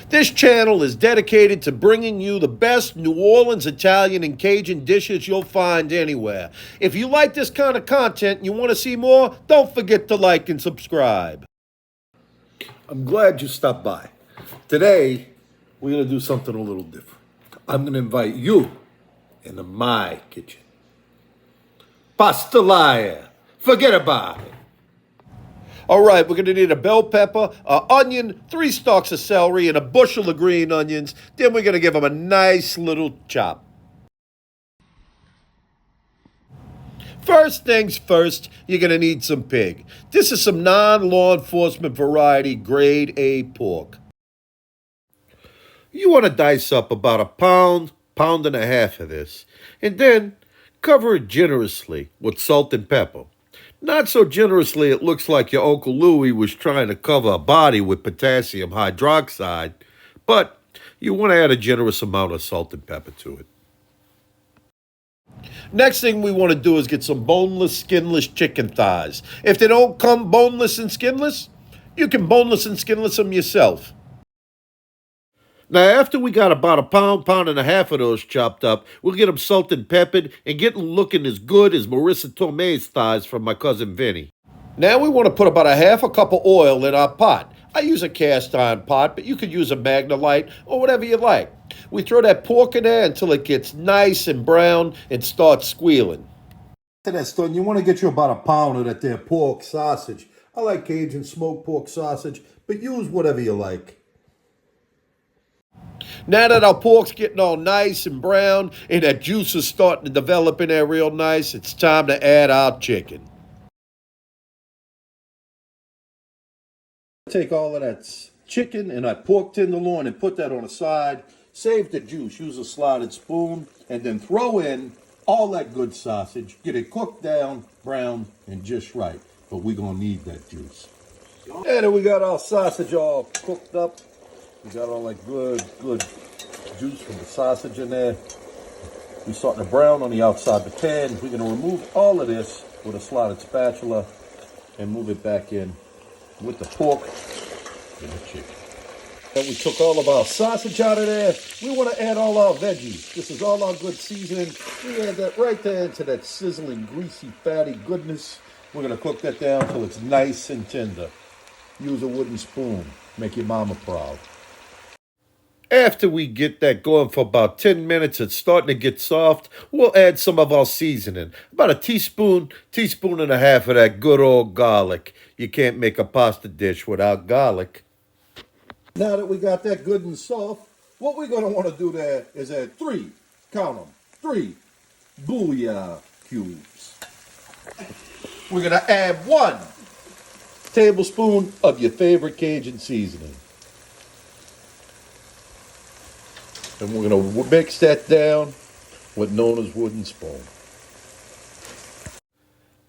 This channel is dedicated to bringing you the best New Orleans Italian and Cajun dishes you'll find anywhere. If you like this kind of content and you want to see more, don't forget to like and subscribe. I'm glad you stopped by. Today, we're going to do something a little different. I'm going to invite you into my kitchen. Pastalaya. Forget about it. All right, we're going to need a bell pepper, an onion, 3 stalks of celery, and a bushel of green onions. Then we're going to give them a nice little chop. First things first, you're going to need some pig. This is some non-law enforcement variety grade A pork. You want to dice up about a pound, pound and a half of this, and then cover it generously with salt and pepper. Not so generously it looks like your Uncle Louie was trying to cover a body with potassium hydroxide, but you want to add a generous amount of salt and pepper to it. Next thing we want to do is get some boneless, skinless chicken thighs. If they don't come boneless and skinless, you can boneless and skinless them yourself. Now, after we got about a pound, pound and a half of those chopped up, we'll get them salted and peppered and get them looking as good as Marissa Tomei's thighs from my cousin Vinny. Now we want to put about a half a cup of oil in our pot. I use a cast iron pot, but you could use a Magnolite or whatever you like. We throw that pork in there until it gets nice and brown and starts squealing. To that stone, you want to get you about a pound of that there pork sausage. I like Cajun smoked pork sausage, but use whatever you like. Now that our pork's getting all nice and brown and that juice is starting to develop in there real nice, it's time to add our chicken. Take all of that chicken and that pork tenderloin and put that on the side. Save the juice. Use a slotted spoon and then throw in all that good sausage. Get it cooked down, brown, and just right. But we're going to need that juice. And then we got our sausage all cooked up. We got all that good juice from the sausage in there. We're starting to brown on the outside of the pan. We're going to remove all of this with a slotted spatula and move it back in with the pork and the chicken. And we took all of our sausage out of there. We want to add all our veggies. This is all our good seasoning. We add that right there into that sizzling, greasy, fatty goodness. We're going to cook that down until it's nice and tender. Use a wooden spoon. Make your mama proud. After we get that going for about 10 minutes, it's starting to get soft, we'll add some of our seasoning. About a teaspoon and a half of that good old garlic. You can't make a pasta dish without garlic. Now that we got that good and soft, what we're going to want to do there is add 3 booyah cubes. We're going to add 1 tablespoon of your favorite Cajun seasoning. And we're going to mix that down with known as wooden spoon.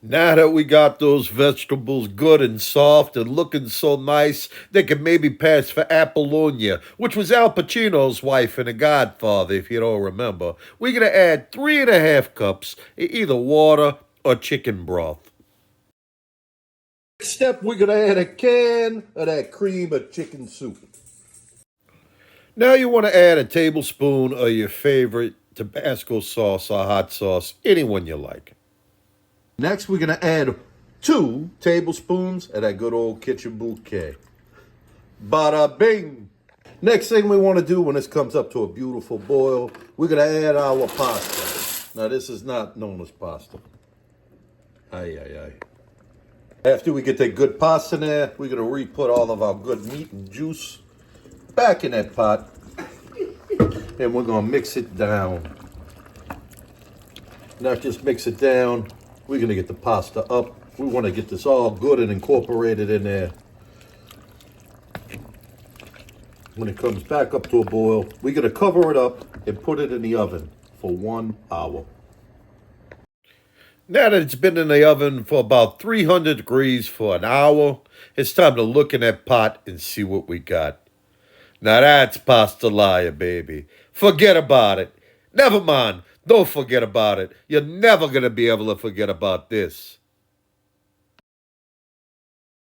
Now that we got those vegetables good and soft and looking so nice, they can maybe pass for Apollonia, which was Al Pacino's wife in The Godfather, if you don't remember. We're going to add 3.5 cups of either water or chicken broth. Next step, we're going to add a can of that cream of chicken soup. Now you want to add a tablespoon of your favorite Tabasco sauce or hot sauce, anyone you like. Next, we're going to add 2 tablespoons of that good old kitchen bouquet. Bada bing! Next thing we want to do when this comes up to a beautiful boil, we're going to add our pasta. Now this is not known as pasta. Ay. After we get that good pasta in there, we're going to re-put all of our good meat and juice back in that pot, and we're going to mix it down. Not just mix it down, we're going to get the pasta up. We want to get this all good and incorporated in there. When it comes back up to a boil, we're going to cover it up and put it in the oven for 1 hour. Now that it's been in the oven for about 300 degrees for an hour, it's time to look in that pot and see what we got. Now that's pastalaya, baby. Forget about it. Never mind. Don't forget about it. You're never going to be able to forget about this.